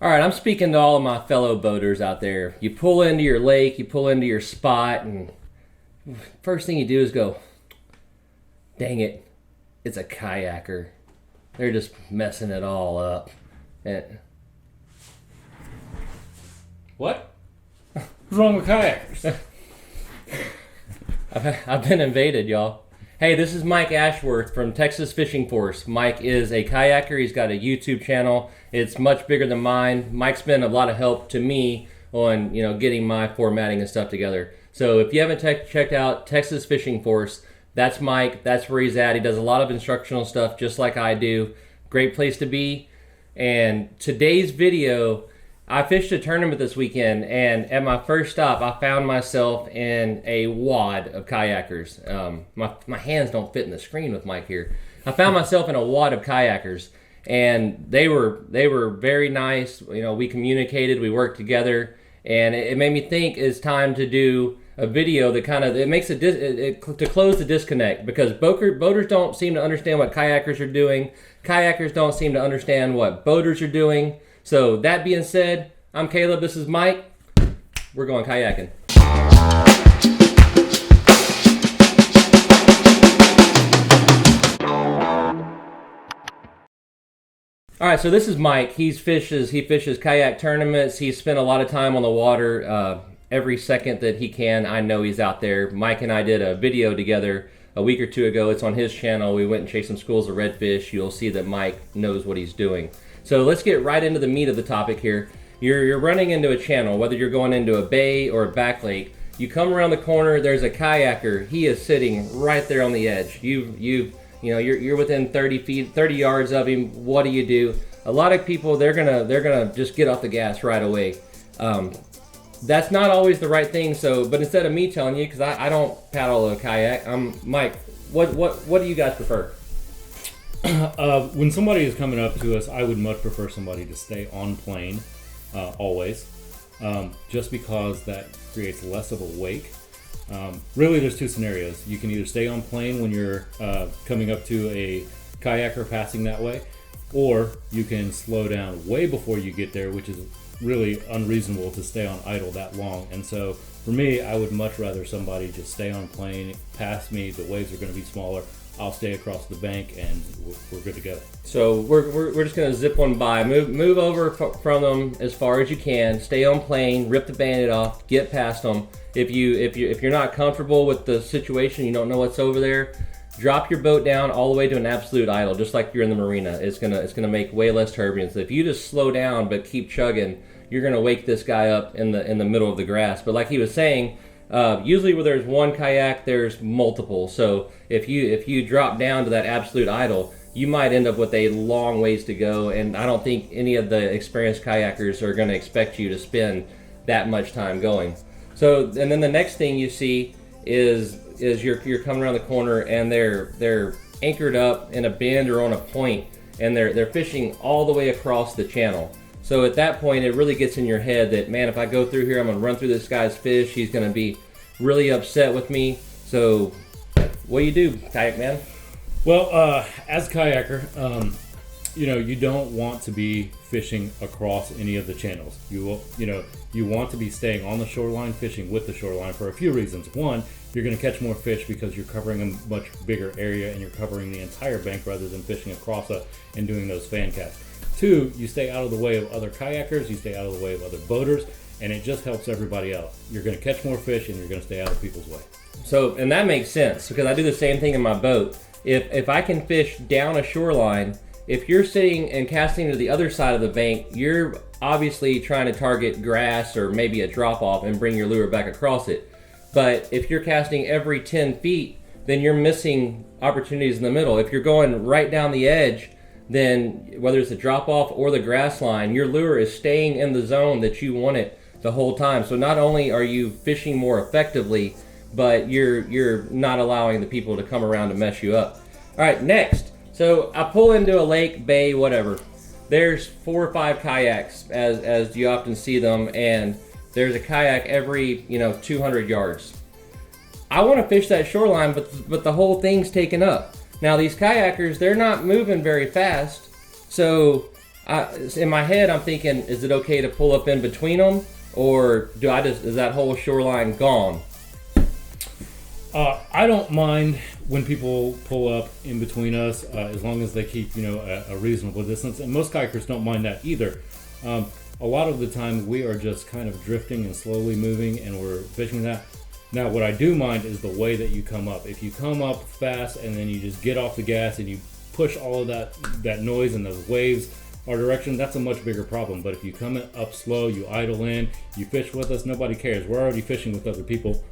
All right, I'm speaking to all of my fellow boaters out there. You pull into your lake, you pull into your spot, and first thing you do is go, dang it, it's a kayaker. They're just messing it all up. And What? What's wrong with kayakers? I've been invaded, y'all. Hey, this is Mike Ashworth from Texas Fishing Force. Mike is a kayaker. He's got a YouTube channel. It's much bigger than mine. Mike's been a lot of help to me on, getting my formatting and stuff together. So if you haven't checked out Texas Fishing Force, that's Mike. That's where he's at. He does a lot of instructional stuff just like I do. Great place to be. And today's video, I fished a tournament this weekend, and at my first stop, I found myself in a wad of kayakers. My hands don't fit in the screen with Mike here. I found myself in a wad of kayakers, and they were very nice. We communicated, we worked together, and it made me think it's time to do a video that it makes to close the disconnect, because boaters don't seem to understand what kayakers are doing. Kayakers don't seem to understand what boaters are doing. So that being said, I'm Caleb, this is Mike. We're going kayaking. All right, so this is Mike. He fishes kayak tournaments. He's spent a lot of time on the water. Every second that he can, I know he's out there. Mike and I did a video together a week or two ago. It's on his channel. We went and chased some schools of redfish. You'll see that Mike knows what he's doing. So let's get right into the meat of the topic here. You're running into a channel, whether you're going into a bay or a back lake. You come around the corner, there's a kayaker. He is sitting right there on the edge. You're within 30 feet, 30 yards of him. What do? A lot of people, they're gonna just get off the gas right away. That's not always the right thing. But instead of me telling you, because I don't paddle a kayak, Mike. What do you guys prefer? When somebody is coming up to us, I would much prefer somebody to stay on plane, always, just because that creates less of a wake. Really, there's two scenarios. You can either stay on plane when you're coming up to a kayaker passing that way, or you can slow down way before you get there, which is really unreasonable to stay on idle that long. And so for me, I would much rather somebody just stay on plane, pass me. The waves are going to be smaller. I'll stay across the bank, and we're good to go. So we're just gonna zip one by, move over from them as far as you can. Stay on plane, rip the Band-Aid off, get past them. If you're not comfortable with the situation, you don't know what's over there, drop your boat down all the way to an absolute idle, just like you're in the marina. It's gonna make way less turbulence. If you just slow down but keep chugging, you're gonna wake this guy up in the middle of the grass. But like he was saying, usually where there's one kayak, there's multiple. So if you drop down to that absolute idle, you might end up with a long ways to go. And I don't think any of the experienced kayakers are going to expect you to spend that much time going. So, and then the next thing you see is you're coming around the corner, and they're anchored up in a bend or on a point, and they're fishing all the way across the channel. So at that point, it really gets in your head that, man, if I go through here, I'm going to run through this guy's fish. He's going to be really upset with me. So what do you do, kayak man? Well, as a kayaker, you don't want to be fishing across any of the channels. You want to be staying on the shoreline, fishing with the shoreline for a few reasons. One, you're going to catch more fish because you're covering a much bigger area, and you're covering the entire bank rather than fishing across and doing those fan casts. Two, you stay out of the way of other kayakers, you stay out of the way of other boaters, and it just helps everybody out. You're going to catch more fish, and you're going to stay out of people's way. So, and that makes sense, because I do the same thing in my boat. If I can fish down a shoreline, if you're sitting and casting to the other side of the bank, you're obviously trying to target grass or maybe a drop off and bring your lure back across it. But if you're casting every 10 feet, then you're missing opportunities in the middle. If you're going right down the edge, then whether it's a drop off or the grass line, your lure is staying in the zone that you want it the whole time. So not only are you fishing more effectively, but you're not allowing the people to come around to mess you up. All right, next. So I pull into a lake, bay, whatever. There's 4 or 5 kayaks, as you often see them, and there's a kayak every 200 yards. I want to fish that shoreline, but the whole thing's taken up. Now these kayakers, they're not moving very fast, so in my head, I'm thinking, is it okay to pull up in between them, or is that whole shoreline gone? I don't mind when people pull up in between us, as long as they keep, a reasonable distance. And most kayakers don't mind that either. A lot of the time, we are just kind of drifting and slowly moving, and we're fishing that. Now, what I do mind is the way that you come up. If you come up fast and then you just get off the gas and you push all of that noise and those waves our direction, that's a much bigger problem. But if you come up slow, you idle in, you fish with us, nobody cares. We're already fishing with other people.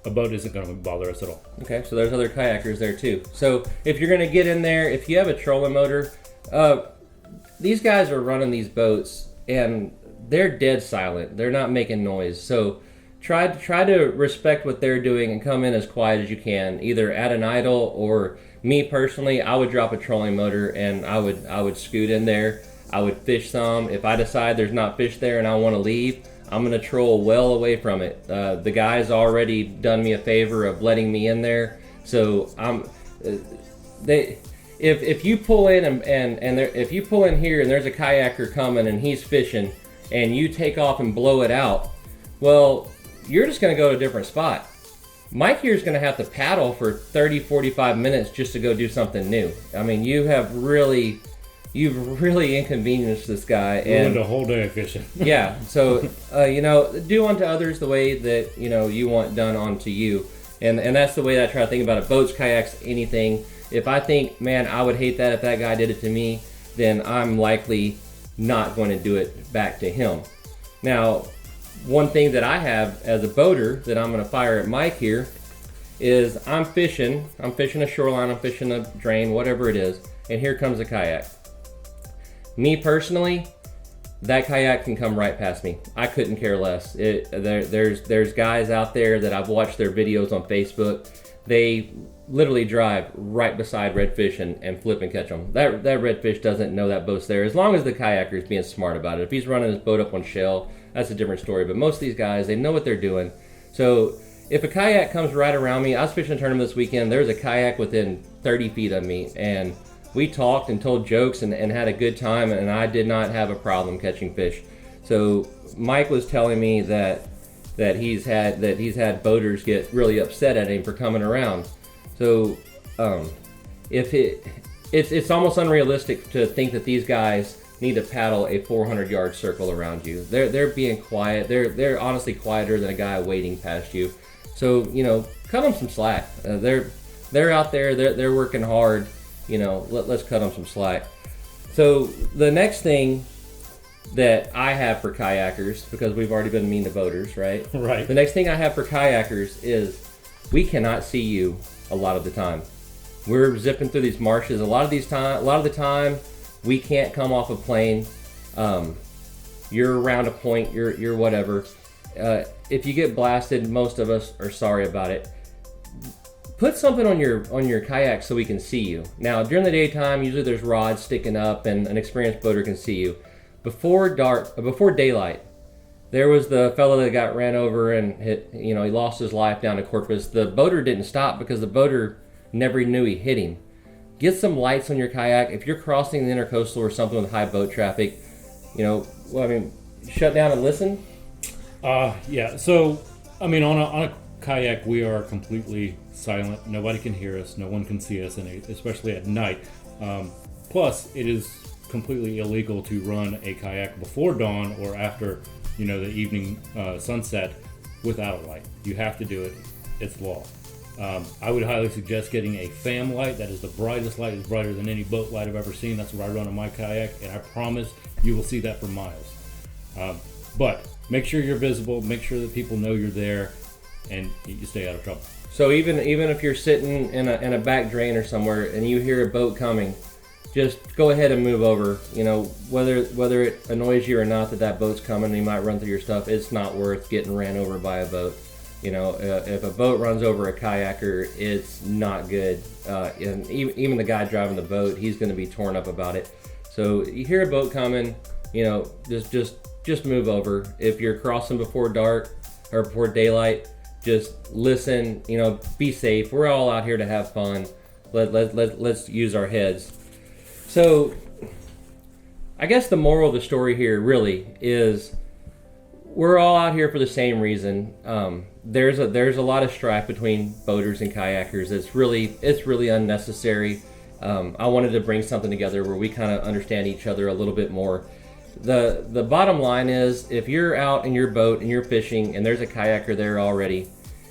A boat isn't going to bother us at all. Okay, so there's other kayakers there too. So if you're going to get in there, if you have a trolling motor, these guys are running these boats and they're dead silent. They're not making noise. So try to respect what they're doing and come in as quiet as you can, either at an idle, or me personally, I would drop a trolling motor and I would scoot in there. I would fish some. If I decide there's not fish there and I want to leave, I'm gonna troll well away from it. The guy's already done me a favor of letting me in there, so if you pull in if you pull in here and there's a kayaker coming and he's fishing and you take off and blow it out, well, you're just gonna go to a different spot. Mike here's gonna have to paddle for 30-45 minutes just to go do something new. I mean, you've really inconvenienced this guy. Ruined a whole day of fishing. Yeah, so, do unto others the way that, you want done unto you. And that's the way that I try to think about it. Boats, kayaks, anything. If I think, man, I would hate that if that guy did it to me, then I'm likely not going to do it back to him. Now, one thing that I have as a boater that I'm going to fire at Mike here is I'm fishing a shoreline, I'm fishing a drain, whatever it is, and here comes a kayak. Me personally, that kayak can come right past me. I couldn't care less. There's guys out there that I've watched their videos on Facebook. They literally drive right beside redfish and flip and catch them. That redfish doesn't know that boat's there, as long as the kayaker is being smart about it. If he's running his boat up on shell, that's a different story. But most of these guys, they know what they're doing. So if a kayak comes right around me, I was fishing a tournament this weekend, there was a kayak within 30 feet of me, and we talked and told jokes and had a good time, and I did not have a problem catching fish. So Mike was telling me that he's had boaters get really upset at him for coming around. So it's almost unrealistic to think that these guys need to paddle a 400-yard circle around you. They're being quiet. They're honestly quieter than a guy waiting past you. So cut them some slack. They're out there. They're working hard. Let's cut them some slack. So the next thing that I have for kayakers, because we've already been mean to boaters, right? Right. The next thing I have for kayakers is we cannot see you a lot of the time. We're zipping through these marshes. A lot of the time, we can't come off a plane. You're around a point. You're whatever. If you get blasted, most of us are sorry about it. Put something on your kayak so we can see you. Now, during the daytime, usually there's rods sticking up and an experienced boater can see you. Before daylight, there was the fellow that got ran over and he lost his life down to Corpus. The boater didn't stop because the boater never knew he hit him. Get some lights on your kayak. If you're crossing the intercoastal or something with high boat traffic, shut down and listen. Yeah. So, on a kayak, we are completely silent. Nobody can hear us. No one can see us, and especially at night. Plus, it is completely illegal to run a kayak before dawn or after, the evening sunset without a light. You have to do it. It's law. I would highly suggest getting a FAM light. That is the brightest light. It's brighter than any boat light I've ever seen. That's what I run on my kayak, and I promise you will see that for miles. But make sure you're visible. Make sure that people know you're there, and you stay out of trouble. So even if you're sitting in a back drain or somewhere and you hear a boat coming, just go ahead and move over. Whether it annoys you or not that boat's coming and you might run through your stuff, it's not worth getting ran over by a boat. If a boat runs over a kayaker, it's not good. And even the guy driving the boat, he's going to be torn up about it. So you hear a boat coming, just move over. If you're crossing before dark or before daylight, just listen. Be safe. We're all out here to have fun. Let's use our heads. So I guess the moral of the story here really is we're all out here for the same reason. There's a lot of strife between boaters and kayakers. It's really unnecessary. I wanted to bring something together where we kind of understand each other a little bit more. The bottom line is, if you're out in your boat and you're fishing and there's a kayaker there already,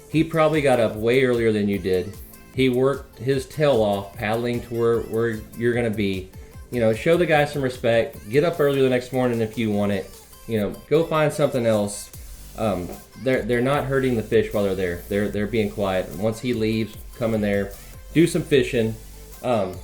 he probably got up way earlier than you did. He worked his tail off paddling to where you're going to be. Show the guy some respect. Get up early the next morning if you want it. Go find something else. They're not hurting the fish while they're there. They're being quiet. And once he leaves, come in there, do some fishing. And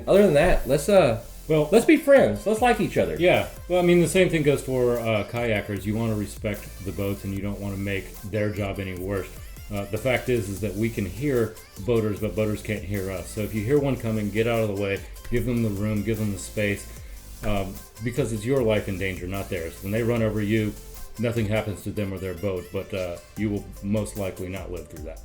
other than that, let's be friends. Let's like each other. Yeah. Well, I mean, the same thing goes for kayakers. You want to respect the boats, and you don't want to make their job any worse. The fact is that we can hear boaters, but boaters can't hear us. So if you hear one coming, get out of the way. Give them the room. Give them the space. Because it's your life in danger, not theirs. When they run over you, nothing happens to them or their boat, but you will most likely not live through that.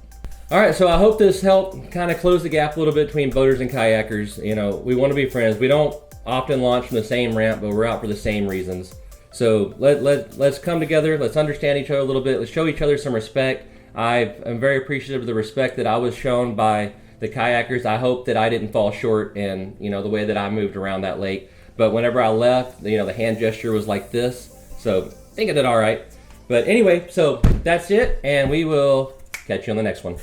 All right, so I hope this helped kind of close the gap a little bit between boaters and kayakers. We want to be friends. We don't often launch from the same ramp, but we're out for the same reasons. So let's come together. Let's understand each other a little bit. Let's show each other some respect. I'm very appreciative of the respect that I was shown by the kayakers. I hope that I didn't fall short in the way that I moved around that lake. But whenever I left, the hand gesture was like this. So I think I did all right. But anyway, so that's it, and we will catch you on the next one.